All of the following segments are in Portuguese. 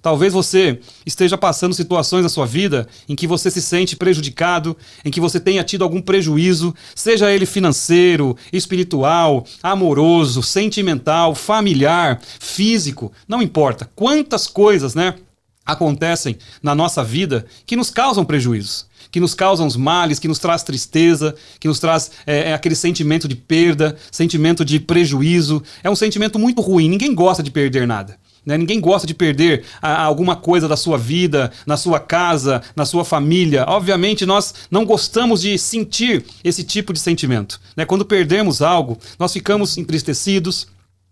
Talvez você esteja passando situações na sua vida em que você se sente prejudicado, em que você tenha tido algum prejuízo, seja ele financeiro, espiritual, amoroso, sentimental, familiar, físico, não importa. Quantas coisas, né, acontecem na nossa vida que nos causam prejuízos, que nos causam os males, que nos traz tristeza, que nos traz aquele sentimento de perda, sentimento de prejuízo. É um sentimento muito ruim, ninguém gosta de perder nada. Né? Ninguém gosta de perder alguma coisa da sua vida, na sua casa, na sua família. Obviamente nós não gostamos de sentir esse tipo de sentimento. Né? Quando perdemos algo, nós ficamos entristecidos,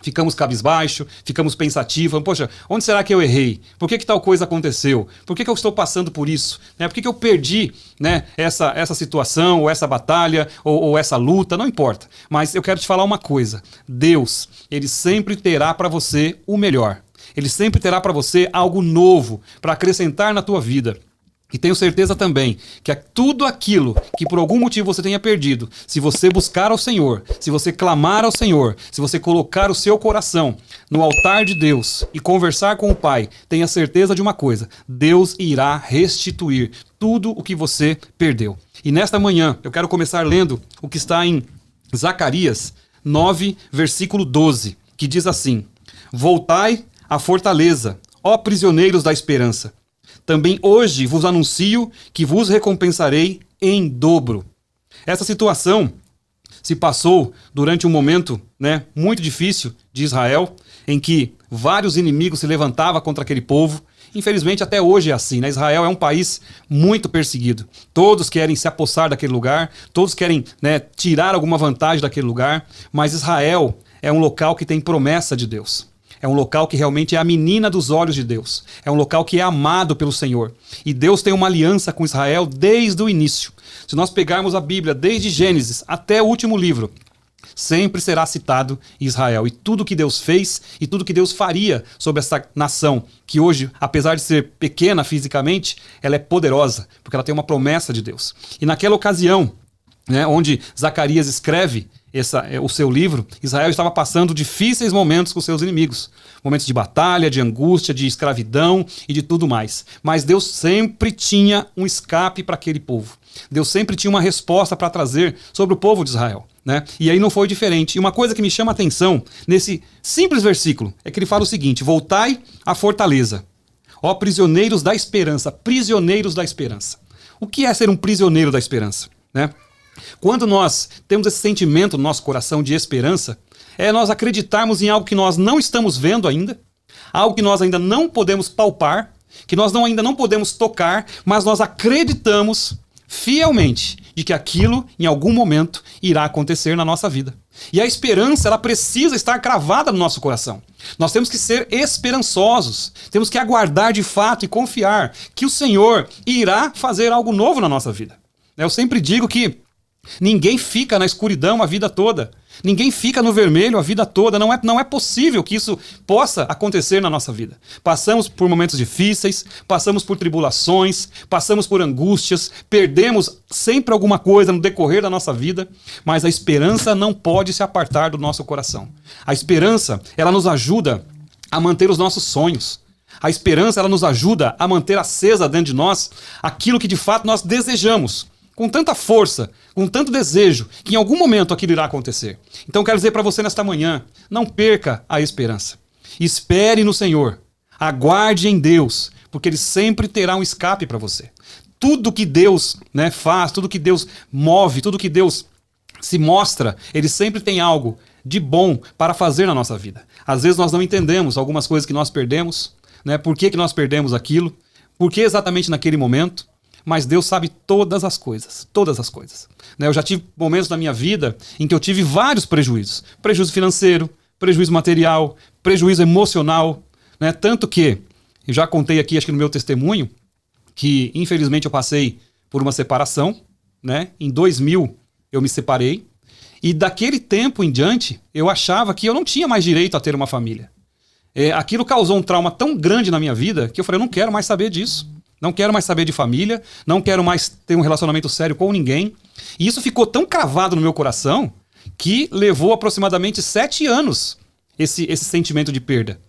ficamos cabisbaixo, ficamos pensativos. Poxa, onde será que eu errei? Por que tal coisa aconteceu? Por que eu estou passando por isso? Né? Por que eu perdi, né, essa situação, ou essa batalha, ou essa luta? Não importa. Mas eu quero te falar uma coisa. Deus, Ele sempre terá para você o melhor. Ele sempre terá para você algo novo para acrescentar na tua vida. E tenho certeza também que tudo aquilo que por algum motivo você tenha perdido, se você buscar ao Senhor, se você clamar ao Senhor, se você colocar o seu coração no altar de Deus e conversar com o Pai, tenha certeza de uma coisa: Deus irá restituir tudo o que você perdeu. E nesta manhã eu quero começar lendo o que está em Zacarias 9, versículo 12, que diz assim: Voltai à fortaleza, ó prisioneiros da esperança. Também hoje vos anuncio que vos recompensarei em dobro. Essa situação se passou durante um momento, né, muito difícil de Israel, em que vários inimigos se levantavam contra aquele povo. Infelizmente até hoje é assim, né? Israel é um país muito perseguido. Todos querem se apossar daquele lugar, todos querem, né, tirar alguma vantagem daquele lugar, mas Israel é um local que tem promessa de Deus. É um local que realmente é a menina dos olhos de Deus. É um local que é amado pelo Senhor. E Deus tem uma aliança com Israel desde o início. Se nós pegarmos a Bíblia desde Gênesis até o último livro, sempre será citado Israel. E tudo que Deus fez e tudo que Deus faria sobre essa nação, que hoje, apesar de ser pequena fisicamente, ela é poderosa, porque ela tem uma promessa de Deus. E naquela ocasião, né, onde Zacarias escreve o seu livro, Israel estava passando difíceis momentos com seus inimigos. Momentos de batalha, de angústia, de escravidão e de tudo mais. Mas Deus sempre tinha um escape para aquele povo. Deus sempre tinha uma resposta para trazer sobre o povo de Israel. Né? E aí não foi diferente. E uma coisa que me chama a atenção nesse simples versículo é que ele fala o seguinte: Voltai à fortaleza, ó prisioneiros da esperança. Prisioneiros da esperança. O que é ser um prisioneiro da esperança? Né? Quando nós temos esse sentimento no nosso coração de esperança, é nós acreditarmos em algo que nós não estamos vendo ainda, algo que nós ainda não podemos palpar, que nós ainda não podemos tocar, mas nós acreditamos fielmente de que aquilo, em algum momento, irá acontecer na nossa vida. E a esperança, ela precisa estar cravada no nosso coração. Nós temos que ser esperançosos, temos que aguardar de fato e confiar que o Senhor irá fazer algo novo na nossa vida. Eu sempre digo que ninguém fica na escuridão a vida toda. Ninguém fica no vermelho a vida toda. Não é possível que isso possa acontecer na nossa vida. Passamos por momentos difíceis, passamos por tribulações, passamos por angústias, perdemos sempre alguma coisa no decorrer da nossa vida, mas a esperança não pode se apartar do nosso coração. A esperança, ela nos ajuda a manter os nossos sonhos. A esperança, ela nos ajuda a manter acesa dentro de nós aquilo que de fato nós desejamos. Com tanta força, com tanto desejo, que em algum momento aquilo irá acontecer. Então quero dizer para você nesta manhã, não perca a esperança. Espere no Senhor, aguarde em Deus, porque Ele sempre terá um escape para você. Tudo que Deus, né, faz, tudo que Deus move, tudo que Deus se mostra, Ele sempre tem algo de bom para fazer na nossa vida. Às vezes nós não entendemos algumas coisas que nós perdemos, né, por que nós perdemos aquilo, por que exatamente naquele momento. Mas Deus sabe todas as coisas, todas as coisas. Eu já tive momentos na minha vida em que eu tive vários prejuízos. Prejuízo financeiro, prejuízo material, prejuízo emocional. Tanto que, eu já contei aqui, acho que no meu testemunho, que infelizmente eu passei por uma separação. Em 2000 eu me separei. E daquele tempo em diante, eu achava que eu não tinha mais direito a ter uma família. Aquilo causou um trauma tão grande na minha vida que eu falei, eu não quero mais saber disso. Não quero mais saber de família, não quero mais ter um relacionamento sério com ninguém. E isso ficou tão cravado no meu coração que levou aproximadamente 7 anos esse sentimento de perda.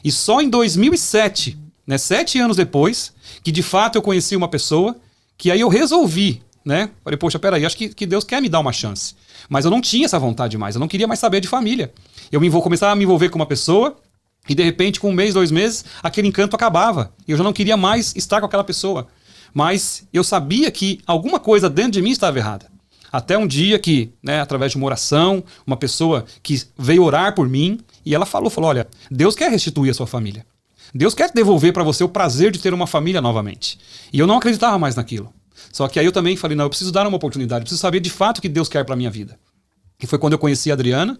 E só em 2007 né, 7 anos depois, que de fato eu conheci uma pessoa, que aí eu resolvi, né? Falei, poxa, peraí, acho que Deus quer me dar uma chance. Mas eu não tinha essa vontade mais, eu não queria mais saber de família. Eu vou começar a me envolver com uma pessoa, e de repente, com 1 mês, 2 meses, aquele encanto acabava. E eu já não queria mais estar com aquela pessoa. Mas eu sabia que alguma coisa dentro de mim estava errada. Até um dia que, né, através de uma oração, uma pessoa que veio orar por mim, e ela falou, olha, Deus quer restituir a sua família. Deus quer devolver para você o prazer de ter uma família novamente. E eu não acreditava mais naquilo. Só que aí eu também falei, não, eu preciso dar uma oportunidade, eu preciso saber de fato o que Deus quer para a minha vida. E foi quando eu conheci a Adriana,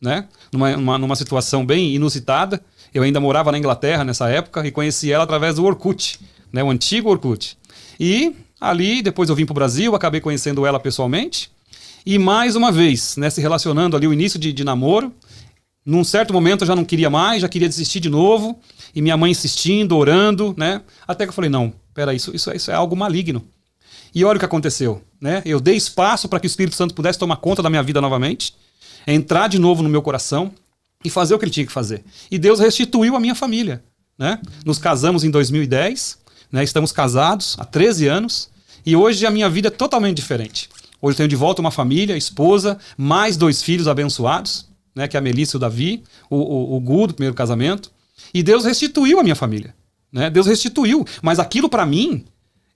né, numa situação bem inusitada. Eu ainda morava na Inglaterra nessa época e conheci ela através do Orkut, né, o antigo Orkut. E ali, depois eu vim para o Brasil, acabei conhecendo ela pessoalmente. E mais uma vez, né, se relacionando ali, o início de namoro. Num certo momento eu já não queria mais, já queria desistir de novo. E minha mãe insistindo, orando, né? Até que eu falei, não, peraí, isso é algo maligno. E olha o que aconteceu, né? Eu dei espaço para que o Espírito Santo pudesse tomar conta da minha vida novamente, entrar de novo no meu coração e fazer o que ele tinha que fazer. E Deus restituiu a minha família, né? Nos casamos em 2010, né? Estamos casados há 13 anos e hoje a minha vida é totalmente diferente. Hoje eu tenho de volta uma família, esposa, mais 2 filhos abençoados, né? Que é a Melissa e o Davi, o Gu do primeiro casamento. E Deus restituiu a minha família, né? Deus restituiu, mas aquilo para mim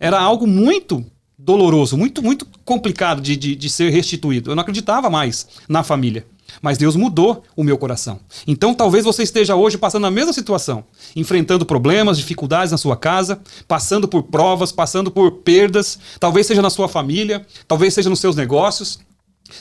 era algo muito doloroso, muito, muito complicado de ser restituído. Eu não acreditava mais na família. Mas Deus mudou o meu coração. Então talvez você esteja hoje passando a mesma situação, enfrentando problemas, dificuldades na sua casa, passando por provas, passando por perdas, talvez seja na sua família, talvez seja nos seus negócios,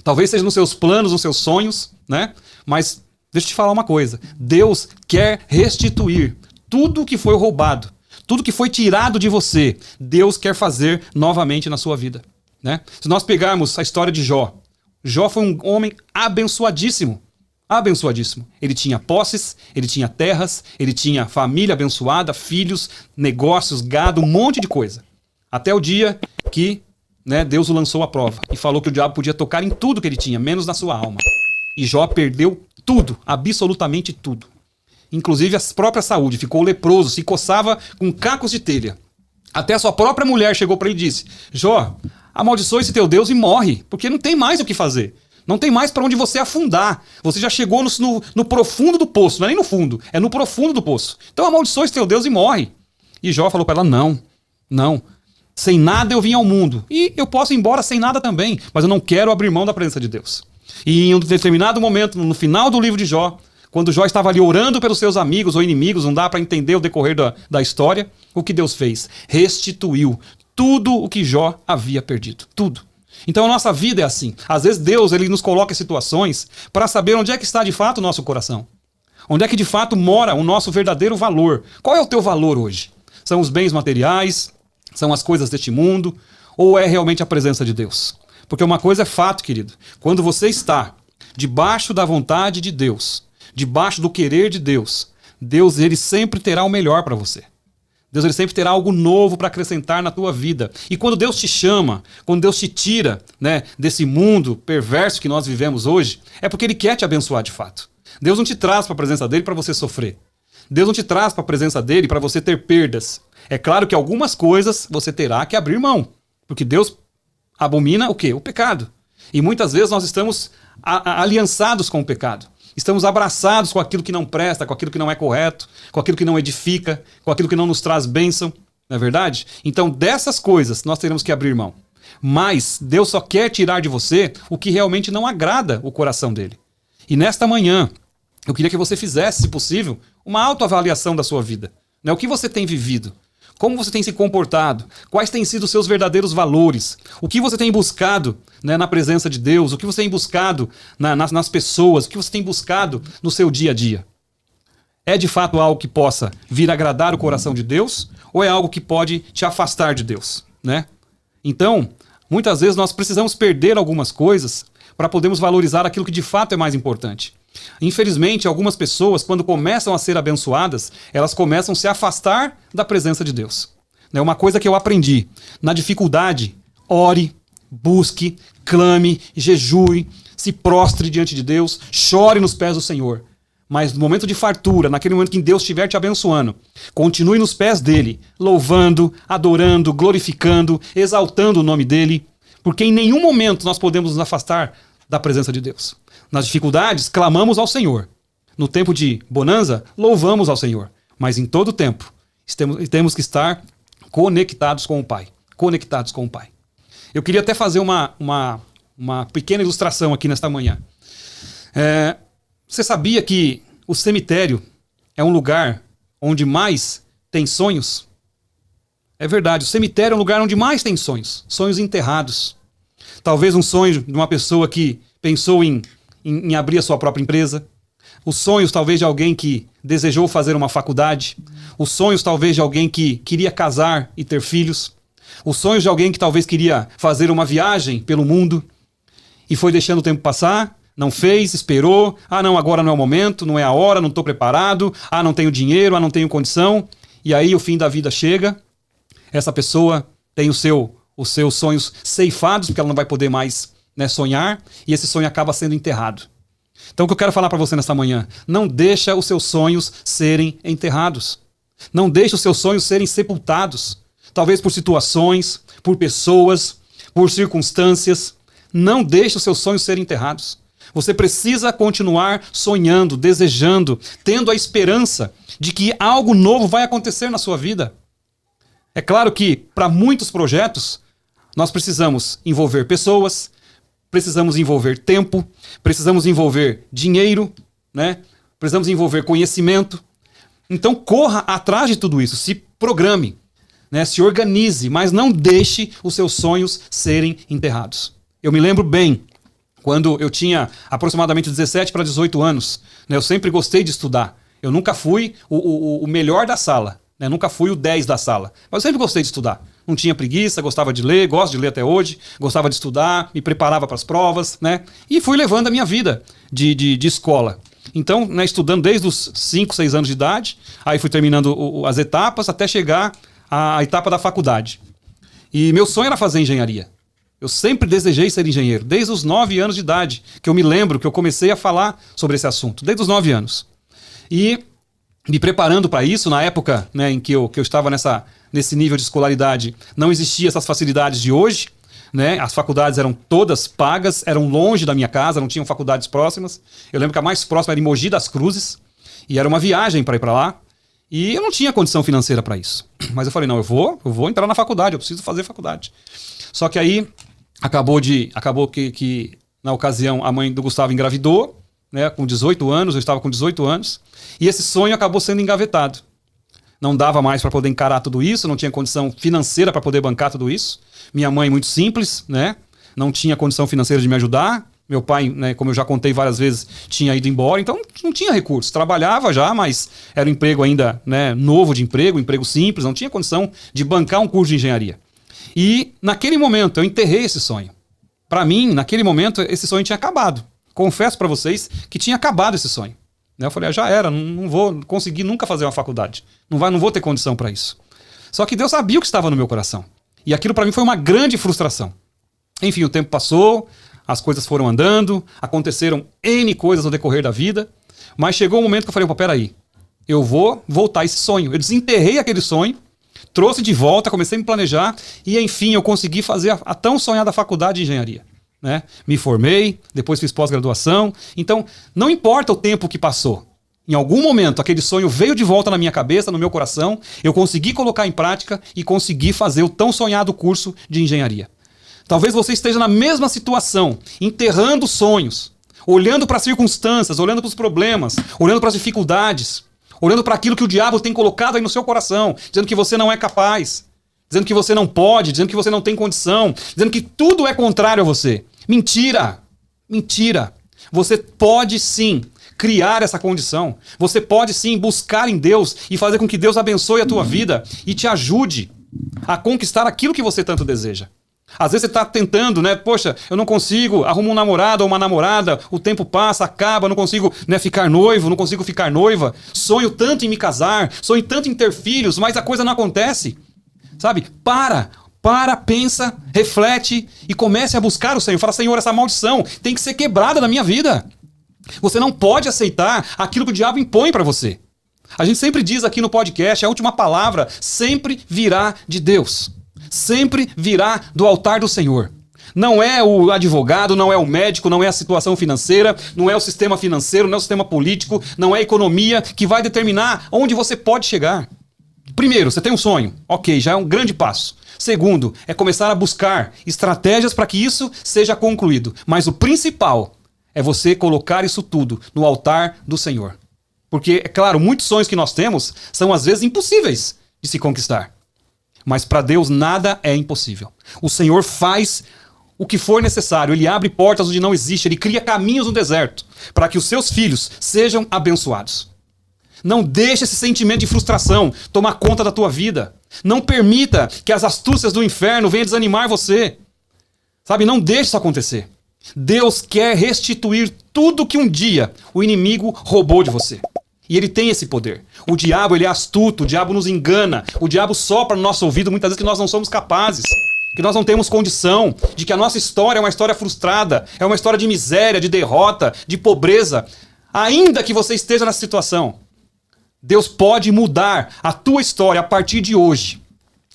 talvez seja nos seus planos, nos seus sonhos, né? Mas deixa eu te falar uma coisa, Deus quer restituir tudo que foi roubado. Tudo que foi tirado de você, Deus quer fazer novamente na sua vida, né? Se nós pegarmos a história de Jó, Jó foi um homem abençoadíssimo, abençoadíssimo. Ele tinha posses, ele tinha terras, ele tinha família abençoada, filhos, negócios, gado, um monte de coisa. Até o dia que, né, Deus o lançou à prova e falou que o diabo podia tocar em tudo que ele tinha, menos na sua alma. E Jó perdeu tudo, absolutamente tudo. Inclusive a própria saúde, ficou leproso, se coçava com cacos de telha. Até a sua própria mulher chegou para ele e disse, Jó, amaldiçoa esse teu Deus e morre, porque não tem mais o que fazer. Não tem mais para onde você afundar. Você já chegou no profundo do poço, não é nem no fundo, é no profundo do poço. Então amaldiçoa esse teu Deus e morre. E Jó falou para ela, não, sem nada eu vim ao mundo. E eu posso ir embora sem nada também, mas eu não quero abrir mão da presença de Deus. E em um determinado momento, no final do livro de Jó, quando Jó estava ali orando pelos seus amigos ou inimigos, não dá para entender o decorrer da história, o que Deus fez? Restituiu tudo o que Jó havia perdido. Tudo. Então a nossa vida é assim. Às vezes Deus ele nos coloca em situações para saber onde é que está de fato o nosso coração. Onde é que de fato mora o nosso verdadeiro valor. Qual é o teu valor hoje? São os bens materiais? São as coisas deste mundo? Ou é realmente a presença de Deus? Porque uma coisa é fato, querido. Quando você está debaixo da vontade de Deus, debaixo do querer de Deus, Deus ele sempre terá o melhor para você. Deus ele sempre terá algo novo para acrescentar na tua vida. E quando Deus te chama, quando Deus te tira, né, desse mundo perverso que nós vivemos hoje, é porque ele quer te abençoar de fato. Deus não te traz para a presença dele para você sofrer. Deus não te traz para a presença dele para você ter perdas. É claro que algumas coisas você terá que abrir mão, porque Deus abomina o quê? O pecado. E muitas vezes nós estamos aliançados com o pecado. Estamos abraçados com aquilo que não presta, com aquilo que não é correto, com aquilo que não edifica, com aquilo que não nos traz bênção. Não é verdade? Então dessas coisas nós teremos que abrir mão. Mas Deus só quer tirar de você o que realmente não agrada o coração dele. E nesta manhã, eu queria que você fizesse, se possível, uma autoavaliação da sua vida. Né? O que você tem vivido? Como você tem se comportado? Quais têm sido os seus verdadeiros valores? O que você tem buscado, né, na presença de Deus? O que você tem buscado nas pessoas? O que você tem buscado no seu dia a dia? É de fato algo que possa vir agradar o coração de Deus? Ou é algo que pode te afastar de Deus? Né? Então, muitas vezes nós precisamos perder algumas coisas para podermos valorizar aquilo que de fato é mais importante. Infelizmente, algumas pessoas, quando começam a ser abençoadas, elas começam a se afastar da presença de Deus. É uma coisa que eu aprendi. Na dificuldade, ore, busque, clame, jejue, se prostre diante de Deus, chore nos pés do Senhor. Mas no momento de fartura, naquele momento que Deus estiver te abençoando, continue nos pés dele, louvando, adorando, glorificando, exaltando o nome dele, porque em nenhum momento nós podemos nos afastar da presença de Deus. Nas dificuldades, clamamos ao Senhor. No tempo de bonança, louvamos ao Senhor. Mas em todo tempo, temos que estar conectados com o Pai. Conectados com o Pai. Eu queria até fazer uma pequena ilustração aqui nesta manhã. Você sabia que o cemitério é um lugar onde mais tem sonhos? É verdade, o cemitério é um lugar onde mais tem sonhos. Sonhos enterrados. Talvez um sonho de uma pessoa que pensou em abrir a sua própria empresa. Os sonhos talvez de alguém que desejou fazer uma faculdade. Os sonhos talvez de alguém que queria casar e ter filhos. Os sonhos de alguém que talvez queria fazer uma viagem pelo mundo e foi deixando o tempo passar. Não fez, esperou, não, agora não é o momento, não é a hora, não estou preparado, não tenho dinheiro, não tenho condição. E aí o fim da vida chega, essa pessoa tem os seus sonhos ceifados, porque ela não vai poder mais, né, sonhar, e esse sonho acaba sendo enterrado. Então o que eu quero falar para você nesta manhã, não deixa os seus sonhos serem enterrados. Não deixa os seus sonhos serem sepultados. Talvez por situações, por pessoas, por circunstâncias. Não deixe os seus sonhos serem enterrados. Você precisa continuar sonhando, desejando, tendo a esperança de que algo novo vai acontecer na sua vida. É claro que, para muitos projetos, nós precisamos envolver pessoas, precisamos envolver tempo, precisamos envolver dinheiro, né? Precisamos envolver conhecimento. Então, corra atrás de tudo isso, se programe, né? Se organize, mas não deixe os seus sonhos serem enterrados. Eu me lembro bem, quando eu tinha aproximadamente 17 para 18 anos, né, eu sempre gostei de estudar. Eu nunca fui o melhor da sala, né, nunca fui o 10 da sala, mas eu sempre gostei de estudar. Não tinha preguiça, gostava de ler, gosto de ler até hoje, gostava de estudar, me preparava para as provas, né, e fui levando a minha vida de escola. Então, né, estudando desde os 5, 6 anos de idade, aí fui terminando as etapas até chegar à etapa da faculdade. E meu sonho era fazer engenharia. Eu sempre desejei ser engenheiro, desde os 9 anos de idade, que eu me lembro que eu comecei a falar sobre esse assunto, desde os 9 anos. E me preparando para isso, na época, né, em que eu estava nesse nível de escolaridade, não existiam essas facilidades de hoje, né? As faculdades eram todas pagas, eram longe da minha casa, não tinham faculdades próximas. Eu lembro que a mais próxima era em Mogi das Cruzes, e era uma viagem para ir para lá, e eu não tinha condição financeira para isso. Mas eu falei, não, eu vou entrar na faculdade, eu preciso fazer faculdade. Só que aí acabou que na ocasião a mãe do Gustavo engravidou, né, com 18 anos, eu estava com 18 anos, e esse sonho acabou sendo engavetado. Não dava mais para poder encarar tudo isso, não tinha condição financeira para poder bancar tudo isso. Minha mãe muito simples, né, não tinha condição financeira de me ajudar. Meu pai, né, como eu já contei várias vezes, tinha ido embora, então não tinha recursos. Trabalhava já, mas era um emprego ainda, né, novo de emprego simples, não tinha condição de bancar um curso de engenharia. E naquele momento eu enterrei esse sonho. Para mim, naquele momento, esse sonho tinha acabado. Confesso para vocês que tinha acabado esse sonho. Eu falei, já era, não vou conseguir nunca fazer uma faculdade. Não vou ter condição para isso. Só que Deus sabia o que estava no meu coração. E aquilo para mim foi uma grande frustração. Enfim, o tempo passou, as coisas foram andando, aconteceram N coisas no decorrer da vida, mas chegou um momento que eu falei, peraí, eu vou voltar esse sonho. Eu desenterrei aquele sonho, trouxe de volta, comecei a me planejar e, enfim, eu consegui fazer a tão sonhada faculdade de engenharia. Né? Me formei, depois fiz pós-graduação. Então, não importa o tempo que passou. Em algum momento, aquele sonho veio de volta na minha cabeça, no meu coração, eu consegui colocar em prática e consegui fazer o tão sonhado curso de engenharia. Talvez você esteja na mesma situação, enterrando sonhos, olhando para as circunstâncias, olhando para os problemas, olhando para as dificuldades, olhando para aquilo que o diabo tem colocado aí no seu coração, dizendo que você não é capaz, dizendo que você não pode, dizendo que você não tem condição, dizendo que tudo é contrário a você. Mentira! Mentira! Você pode sim criar essa condição. Você pode sim buscar em Deus e fazer com que Deus abençoe a tua vida e te ajude a conquistar aquilo que você tanto deseja. Às vezes você está tentando, né? Poxa, eu não consigo, arrumo um namorado ou uma namorada, o tempo passa, acaba, não consigo, né, ficar noivo, não consigo ficar noiva. Sonho tanto em me casar, sonho tanto em ter filhos, mas a coisa não acontece. Sabe? Pensa, reflete e comece a buscar o Senhor. Fala, Senhor, essa maldição tem que ser quebrada na minha vida. Você não pode aceitar aquilo que o diabo impõe para você. A gente sempre diz aqui no podcast, a última palavra sempre virá de Deus. Sempre virá do altar do Senhor. Não é o advogado, não é o médico, não é a situação financeira, não é o sistema financeiro, não é o sistema político, não é a economia que vai determinar onde você pode chegar. Primeiro, você tem um sonho. Ok, já é um grande passo. Segundo, é começar a buscar estratégias para que isso seja concluído. Mas o principal é você colocar isso tudo no altar do Senhor. Porque, é claro, muitos sonhos que nós temos são às vezes impossíveis de se conquistar. Mas para Deus nada é impossível. O Senhor faz o que for necessário. Ele abre portas onde não existe. Ele cria caminhos no deserto para que os seus filhos sejam abençoados. Não deixe esse sentimento de frustração tomar conta da tua vida. Não permita que as astúcias do inferno venham desanimar você. Sabe, não deixe isso acontecer. Deus quer restituir tudo que um dia o inimigo roubou de você. E ele tem esse poder. O diabo, ele é astuto, o diabo nos engana, o diabo sopra no nosso ouvido muitas vezes que nós não somos capazes, que nós não temos condição, de que a nossa história é uma história frustrada, é uma história de miséria, de derrota, de pobreza. Ainda que você esteja nessa situação, Deus pode mudar a tua história a partir de hoje.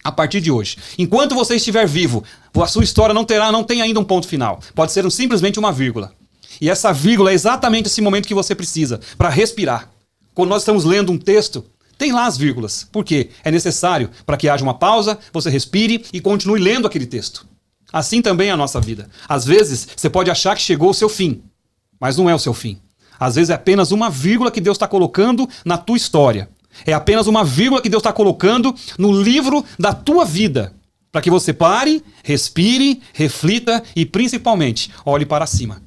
A partir de hoje. Enquanto você estiver vivo, a sua história não tem ainda um ponto final. Pode ser simplesmente uma vírgula. E essa vírgula é exatamente esse momento que você precisa para respirar. Quando nós estamos lendo um texto, tem lá as vírgulas. Por quê? É necessário para que haja uma pausa, você respire e continue lendo aquele texto. Assim também é a nossa vida. Às vezes, você pode achar que chegou o seu fim, mas não é o seu fim. Às vezes é apenas uma vírgula que Deus está colocando na tua história. É apenas uma vírgula que Deus está colocando no livro da tua vida. Para que você pare, respire, reflita e principalmente olhe para cima.